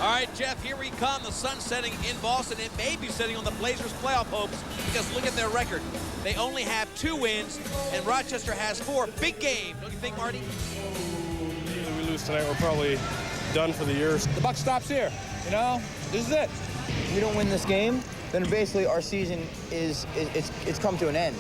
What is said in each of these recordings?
All right, Jeff, here we come. The sun's setting in Boston. It may be setting on the Blazers' playoff hopes because look at their record. They only have 2 wins, and Rochester has 4. Big game, don't you think, Marty? If we lose tonight, we're probably done for the year. The buck stops here. You know, this is it. If we don't win this game, then basically our season it's come to an end.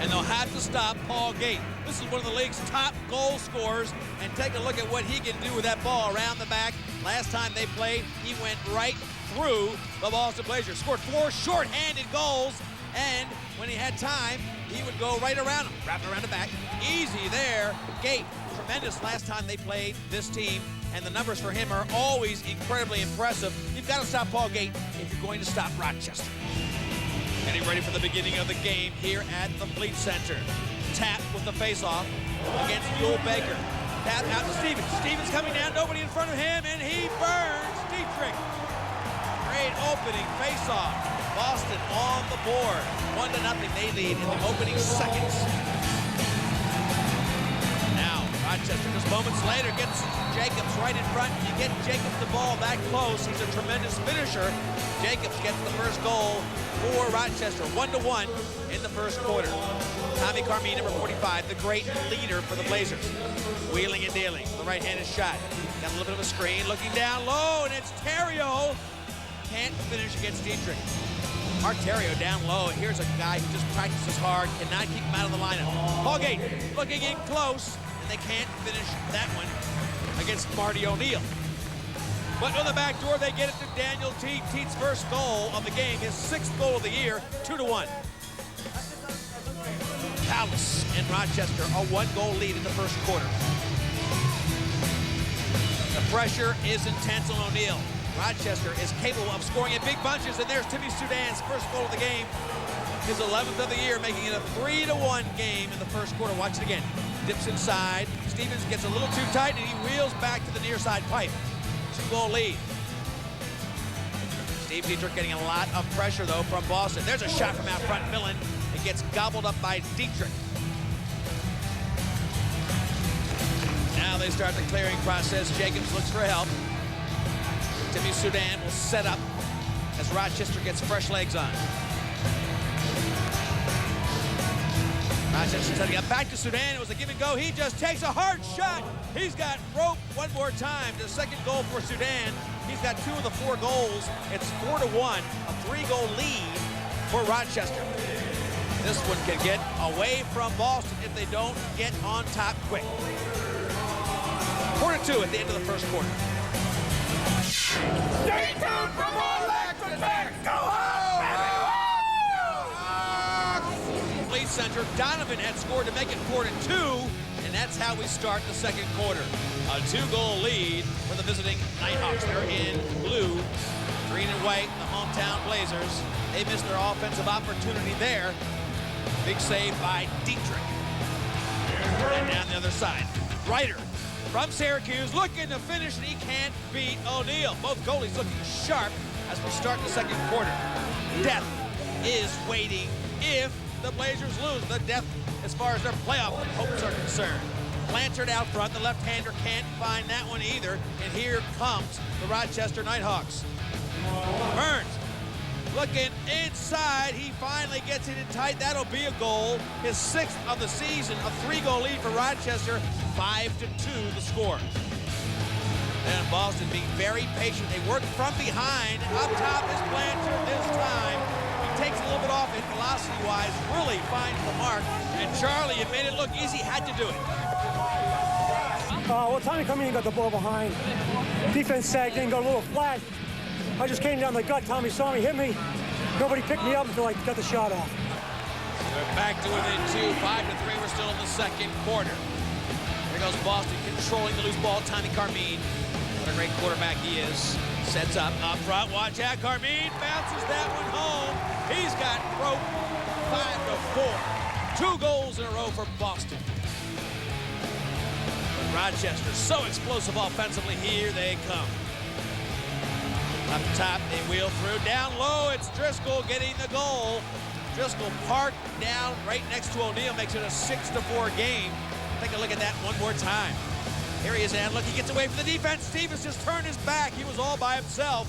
And they'll have to stop Paul Gate. This is one of the league's top goal scorers, and take a look at what he can do with that ball around the back. Last time they played, he went right through the Boston Blazers. Scored 4 short-handed goals, and when he had time, he would go right around him, wrap it around the back. Easy there. Gate, tremendous last time they played this team, and the numbers for him are always incredibly impressive. You've got to stop Paul Gate if you're going to stop Rochester. Getting ready for the beginning of the game here at the Fleet Center. Tap with the face-off against Yul Baker. Tap out to Stevens. Stevens coming down, nobody in front of him, and he burns Dietrich. Great opening face-off. Boston on the board. 1-0, they lead in the opening seconds. Now, Rochester just moments later gets Jacobs right in front. You get Jacobs the ball that close. He's a tremendous finisher. Jacobs gets the first goal for Rochester, 1-1 in the first quarter. Tommy Carmine, number 45, the great leader for the Blazers. Wheeling and dealing, the right-handed shot. Got a little bit of a screen, looking down low, and it's Terrio. Can't finish against Dietrich. Mark Terrio down low. Here's a guy who just practices hard, cannot keep him out of the lineup. Paul Gate looking in close, and they can't finish that one against Marty O'Neill. But on the back door, they get it to Daniel Teat. Teat's first goal of the game, his 6th goal of the year, 2-1. Palace and Rochester a 1-goal lead in the first quarter. The pressure is intense on O'Neill. Rochester is capable of scoring in big bunches, and there's Timmy Sudan's first goal of the game, his 11th of the year, making it a 3-1 game in the first quarter. Watch it again. Dips inside. Stevens gets a little too tight, and he wheels back to the near side pipe. 2-goal lead. Steve Dietrich getting a lot of pressure, though, from Boston. There's a shot from out front. Millen. It gets gobbled up by Dietrich. Now they start the clearing process. Jacobs looks for help. Timmy Sudan will set up as Rochester gets fresh legs on. Rochester setting up back to Sudan. It was a give and go. He just takes a hard shot. He's got rope one more time. The second goal for Sudan. He's got 2 of the 4 goals. It's 4-1, a 3-goal lead for Rochester. This one can get away from Boston if they don't get on top quick. 4-2 at the end of the first quarter. Stay tuned for more Legs Attack. Go home, baby! Fleet Center, Donovan had scored to make it 4-2, and that's how we start the second quarter. A 2-goal lead for the visiting Knighthawks. They're in blue, green and white, the hometown Blazers. They missed their offensive opportunity there. Big save by Dietrich. And down the other side, Ryder from Syracuse looking to finish, and he can't beat O'Neill. Both goalies looking sharp as we start the second quarter. Death is waiting if the Blazers lose. The death as far as their playoff hopes are concerned. Blanchard out front. The left-hander can't find that one either. And here comes the Rochester Knighthawks. Burns looking inside. He finally gets it in tight. That'll be a goal. His 6th of the season. A 3-goal lead for Rochester. 5-2 the score. And Boston being very patient. They work from behind. Up top is Blanchard this time. He takes a little bit off it velocity-wise. Really finds the mark. And Charlie, it made it look easy. Had to do it. Well, Tommy Carmine got the ball behind. Defense sagged in, got a little flat. I just came down the gut. Tommy saw me, hit me. Nobody picked me up until I got the shot off. We're back to within 2, 5-3. We're still in the second quarter. There goes Boston controlling the loose ball. Tommy Carmine, what a great quarterback he is. Sets up front. Watch out, Carmine bounces that one home. He's got rope. 5-4. 2 goals in a row for Boston. Rochester, so explosive offensively. Here they come. Up top, they wheel through. Down low, it's Driscoll getting the goal. Driscoll parked down right next to O'Neill, makes it a 6-4 game. Take a look at that one more time. Here he is, and look, he gets away from the defense. Stevens just turned his back. He was all by himself,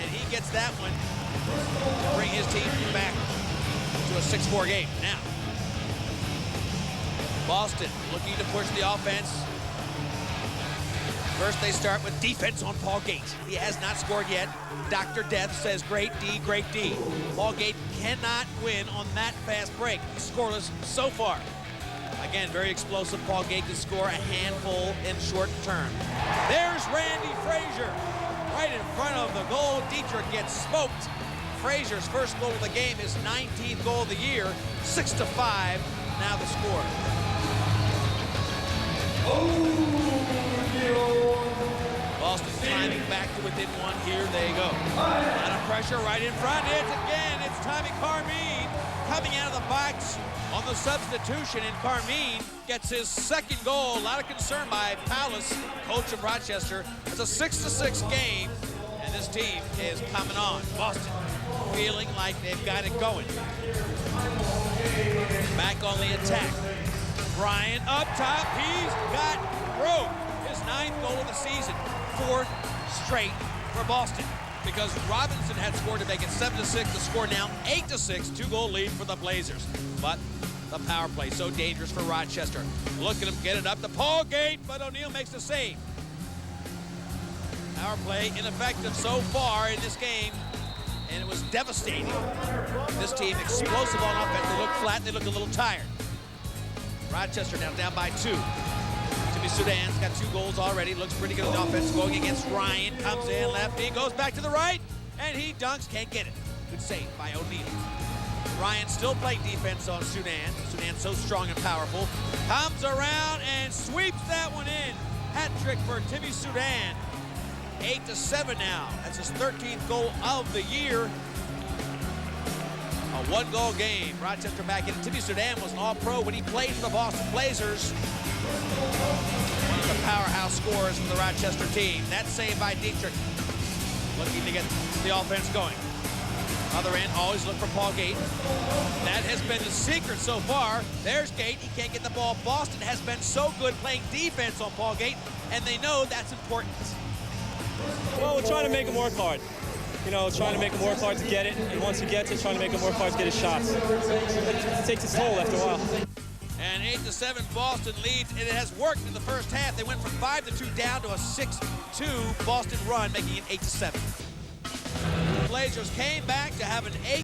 and he gets that one to bring his team back to a 6-4 game. Now, Boston looking to push the offense. First, they start with defense on Paul Gate. He has not scored yet. Dr. Death says, great D, great D. Paul Gate cannot win on that fast break. He's scoreless so far. Again, very explosive. Paul Gate to score a handful in short term. There's Randy Frazier right in front of the goal. Dietrich gets smoked. Frazier's first goal of the game, his 19th goal of the year. 6-5, now the score. Boston climbing back to within one. Here they go. A lot of pressure right in front. It's Tommy Carmine coming out of the box on the substitution, and Carmine gets his second goal. A lot of concern by Paulus, coach of Rochester. It's a 6-6 game, and this team is coming on. Boston feeling like they've got it going. Back on the attack. Bryant up top. He's got broke his 9th goal of the season. 4th straight for Boston, because Robinson had scored to make it 7-6. The score now 8-6, 2-goal lead for the Blazers. But the power play so dangerous for Rochester. Look at him get it up to Paul Gate, but O'Neal makes the save. Power play ineffective so far in this game, and it was devastating. This team explosive on offense. They look flat, they look a little tired. Rochester now down by 2. Timmy Sudan's got 2 goals already. Looks pretty good on the offense. Going against Ryan. Comes in, left knee, goes back to the right, and he dunks. Can't get it. Good save by O'Neal. Ryan still playing defense on Sudan. Sudan so strong and powerful. Comes around and sweeps that one in. Hat trick for Timmy Sudan. 8-7 now. That's his 13th goal of the year. A 1-goal game. Rochester back in. Timmy Sudan was an all-pro when he played for the Boston Blazers. One of the powerhouse scorers for the Rochester team. That save by Dietrich. Looking to get the offense going. Other end, always look for Paul Gate. That has been the secret so far. There's Gate. He can't get the ball. Boston has been so good playing defense on Paul Gate, and they know that's important. Well, we're trying to make him work hard. You know, trying to make him work hard to get it, and once he gets it, trying to make him work hard to get his shots. It takes its toll after a while. And 8-7 Boston leads, and it has worked in the first half. They went from 5-2 down to a 6-2 Boston run, making it 8-7. The Blazers came back to have an 8